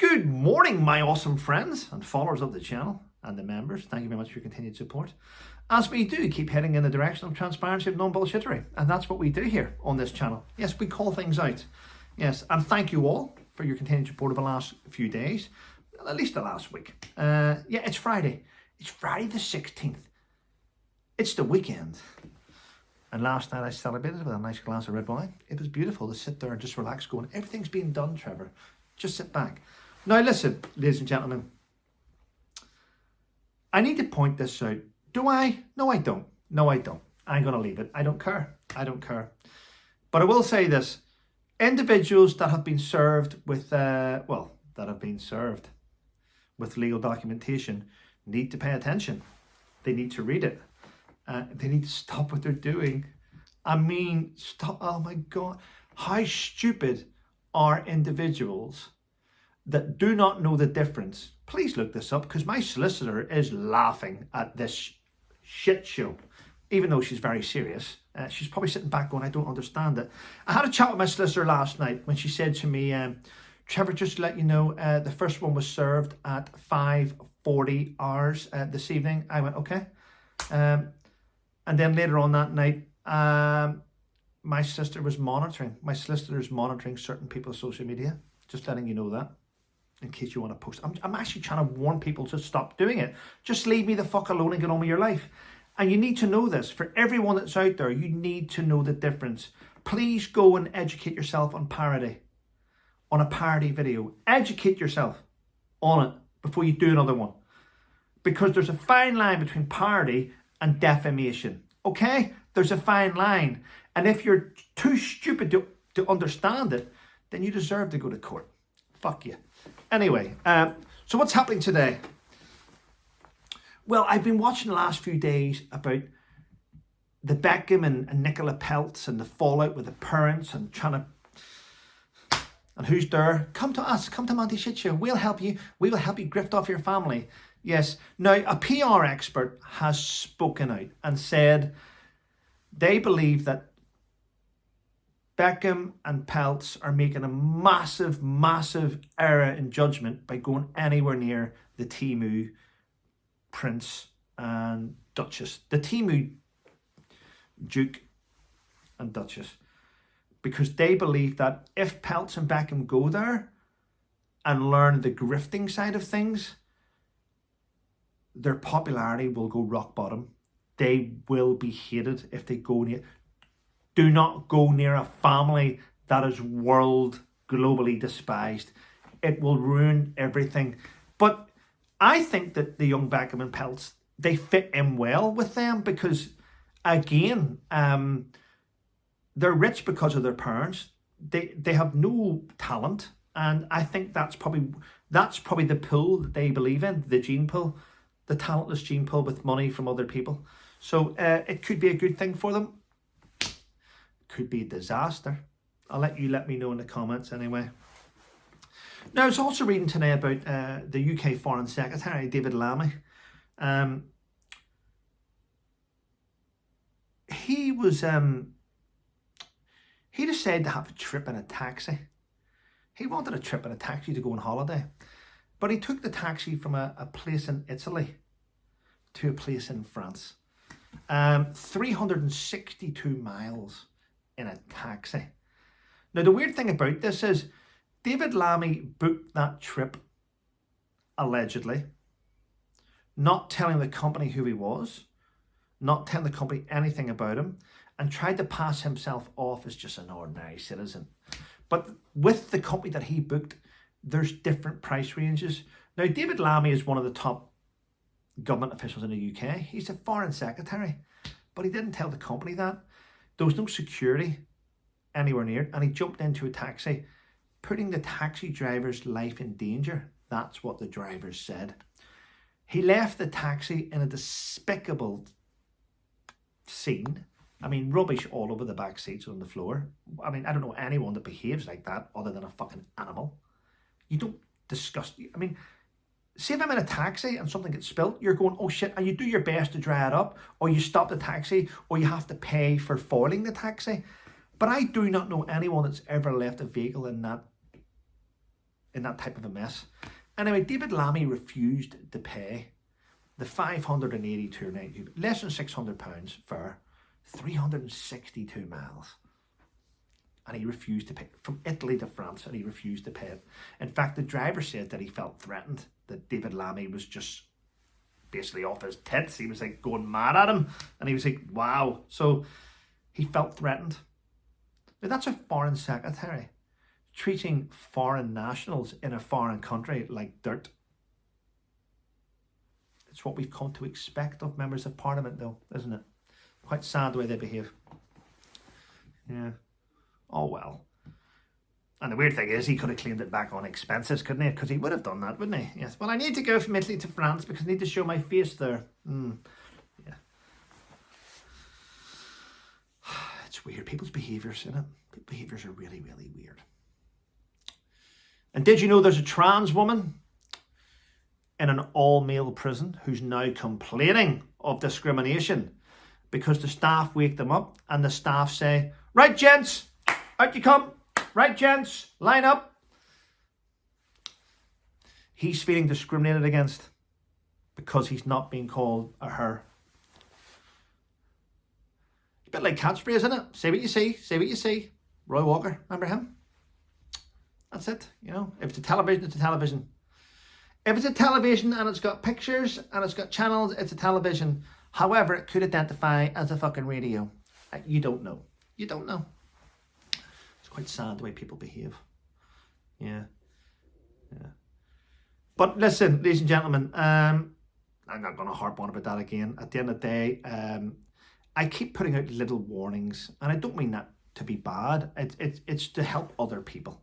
Good morning, my awesome friends and followers of the channel and the members. Thank you very much for your continued support. As we do keep heading in the direction of transparency and non-bullshittery. And that's what we do here on this channel. Yes, we call things out. Yes, and thank you all for your continued support over the last few days. At least the last week. Yeah, it's Friday. It's Friday the 16th. It's the weekend. And last night I celebrated with a nice glass of red wine. It was beautiful to sit there and just relax going, everything's being done, Trevor. Just sit back. Now listen, ladies and gentlemen. I need to point this out. Do I? No, I don't. No, I don't. I'm going to leave it. I don't care. I don't care. But I will say this. Individuals that have been served with, that have been served with legal documentation need to pay attention. They need to read it. They need to stop what they're doing. I mean, stop. Oh my God. How stupid are individuals that do not know the difference? Please look this up, because my solicitor is laughing at this shit show, even though she's very serious. She's probably sitting back going, I don't understand it. I had a chat with my solicitor last night when she said to me, Trevor, just to let you know, the first one was served at 5:40 hours this evening. I went, okay. And then later on that night, my solicitor was monitoring. My solicitor is monitoring certain people's social media. Just letting you know that, in case you want to post. I'm actually trying to warn people to stop doing it. Just leave me the fuck alone and get on with your life. And you need to know this. For everyone that's out there, you need to know the difference. Please go and educate yourself on parody. On a parody video. Educate yourself on it before you do another one. Because there's a fine line between parody and defamation. Okay? There's a fine line. And if you're too stupid to understand it, then you deserve to go to court. Fuck you. Anyway, so what's happening today? Well, I've been watching the last few days about the Beckham and Nicola Peltz and the fallout with the parents and trying to... And who's there? Come to us. Come to Monty Shit Show. We'll help you. We will help you grift off your family. Yes. Now, a PR expert has spoken out and said they believe that Beckham and Peltz are making a massive, massive error in judgment by going anywhere near the Timu Prince and Duchess. The Timu Duke and Duchess. Because they believe that if Peltz and Beckham go there and learn the grifting side of things, their popularity will go rock bottom. They will be hated if they go near. Do not go near a family that is world globally despised. It will ruin everything. But I think that the young Beckham and Peltz, they fit in well with them because, again, they're rich because of their parents. They have no talent, and I think that's probably the pool that they believe in, the gene pool, the talentless gene pool with money from other people. So it could be a good thing for them. Could be a disaster. I'll let me know in the comments anyway. Now, I was also reading today about the UK Foreign Secretary, David Lammy. He decided to have a trip in a taxi. He wanted a trip in a taxi to go on holiday. But he took the taxi from a place in Italy to a place in France. 362 miles in a taxi. Now, the weird thing about this is David Lammy booked that trip allegedly, not telling the company who he was, not telling the company anything about him, and tried to pass himself off as just an ordinary citizen. But with the company that he booked, there's different price ranges. Now, David Lammy is one of the top government officials in the UK. He's a foreign secretary, but he didn't tell the company that. There was no security anywhere near it, and he jumped into a taxi, putting the taxi driver's life in danger. That's what the driver said. He left the taxi in a despicable scene. I mean, rubbish all over the back seats on the floor. I mean, I don't know anyone that behaves like that other than a fucking animal. You don't disgust. I mean, see if I'm in a taxi and something gets spilt, you're going, oh shit, and you do your best to dry it up, or you stop the taxi, or you have to pay for foiling the taxi. But I do not know anyone that's ever left a vehicle in that in that type of a mess. Anyway, David Lammy refused to pay the 582 or 92, less than £600 for 362 miles. And he refused to pay, from Italy to France, and he refused to pay it. In fact, the driver said that he felt threatened, that David Lammy was just basically off his tits. He was like going mad at him, and he was like, wow. So he felt threatened. Now that's a foreign secretary treating foreign nationals in a foreign country like dirt. It's what we've come to expect of members of parliament, though, isn't it? Quite sad the way they behave. Yeah. Oh well. And the weird thing is, he could have claimed it back on expenses, couldn't he? Because he would have done that, wouldn't he? Yes. Well, I need to go from Italy to France because I need to show my face there. Yeah. It's weird. People's behaviours, isn't it? People's behaviours are really, really weird. And did you know there's a trans woman in an all-male prison who's now complaining of discrimination because the staff wake them up and the staff say, right, gents, out you come. Right, gents, line up. He's feeling discriminated against because he's not being called a her. It's a bit like Catchphrase, isn't it? Say what you see, say what you see. Roy Walker, remember him? That's it, you know. If it's a television, it's a television. If it's a television and it's got pictures and it's got channels, it's a television. However, it could identify as a fucking radio. You don't know. You don't know. It's quite sad the way people behave. Yeah. But listen, ladies and gentlemen, I'm not going to harp on about that again. At the end of the day, I keep putting out little warnings, and I don't mean that to be bad. It's to help other people.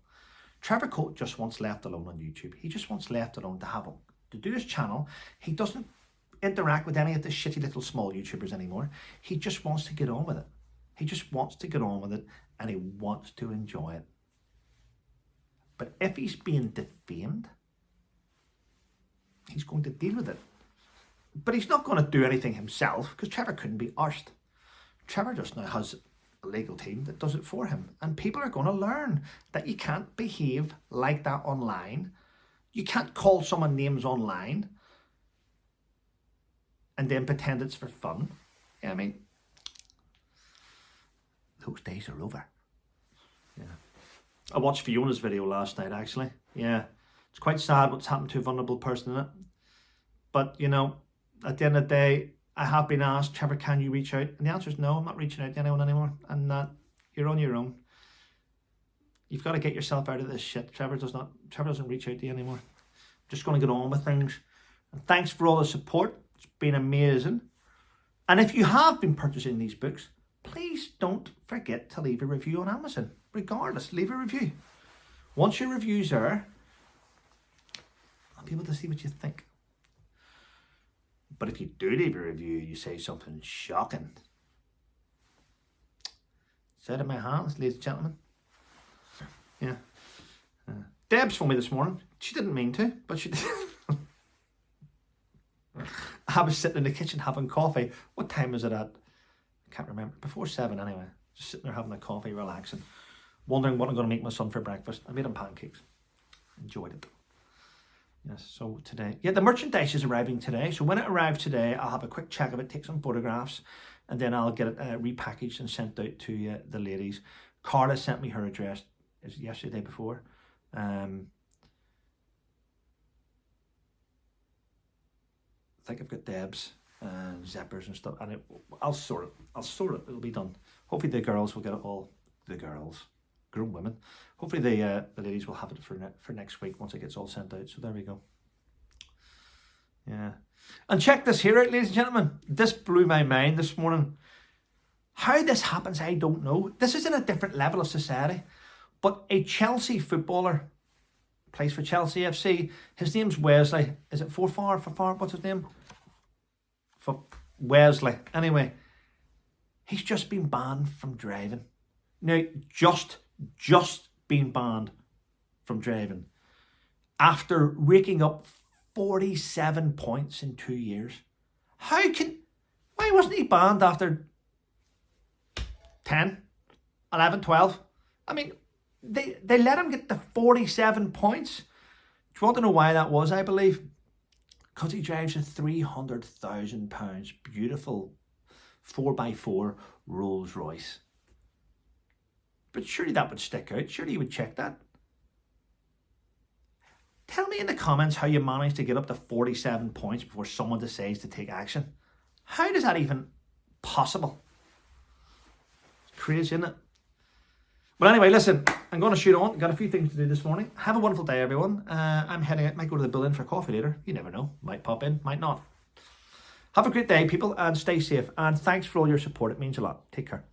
Trevor Colt just wants left alone on YouTube. He just wants left alone to do his channel. He doesn't interact with any of the shitty little small YouTubers anymore. He just wants to get on with it. He just wants to get on with it, and he wants to enjoy it. But if he's being defamed, he's going to deal with it. But he's not going to do anything himself, because Trevor couldn't be arsed. Trevor just now has a legal team that does it for him. And people are going to learn that you can't behave like that online. You can't call someone names online and then pretend it's for fun. Yeah, I mean, those days are over. Yeah. I watched Fiona's video last night, actually. Yeah. It's quite sad what's happened to a vulnerable person in it. But, you know, at the end of the day, I have been asked, Trevor, can you reach out? And the answer is no, I'm not reaching out to anyone anymore. And you're on your own. You've got to get yourself out of this shit. Trevor doesn't reach out to you anymore. Just going to get on with things. And thanks for all the support. It's been amazing. And if you have been purchasing these books, please don't forget to leave a review on Amazon. Regardless, leave a review. Once your review's there, I'll be able to see what you think. But if you do leave a review, you say something shocking. It's out of my hands, ladies and gentlemen. Yeah. Deb's phoned me this morning. She didn't mean to, but she did. I was sitting in the kitchen having coffee. What time was it at? I can't remember. Before 7 anyway. Just sitting there having a coffee, relaxing. Wondering what I'm going to make my son for breakfast. I made him pancakes. Enjoyed it. Yes, so today, the merchandise is arriving today. So when it arrives today, I'll have a quick check of it, take some photographs, and then I'll get it repackaged and sent out to the ladies. Carla sent me her address yesterday before. I think I've got Deb's and zippers and stuff, and I'll sort it. It'll be done. Hopefully the girls will get it all. The girls. Grown women. Hopefully the ladies will have it for next week once it gets all sent out. So there we go. Yeah. And check this here out, ladies and gentlemen. This blew my mind this morning. How this happens, I don't know. This is in a different level of society. But a Chelsea footballer plays for Chelsea FC. His name's Wesley. Is it Forfar? What's his name? For Wesley. Anyway, he's just been banned from driving. Now, just been banned from driving after raking up 47 points in 2 years. Why wasn't he banned after 10, 11, 12? I mean, they let him get the 47 points you want to know why that was, I believe? Because he drives a £300,000 beautiful 4x4 Rolls Royce. But surely that would stick out. Surely you would check that. Tell me in the comments how you managed to get up to 47 points before someone decides to take action. How is that even possible? It's crazy, isn't it? Well, anyway, listen, I'm going to shoot on. Got a few things to do this morning. Have a wonderful day, everyone. I'm heading out. Might go to the building for coffee later. You never know. Might pop in, might not. Have a great day, people, and stay safe. And thanks for all your support. It means a lot. Take care.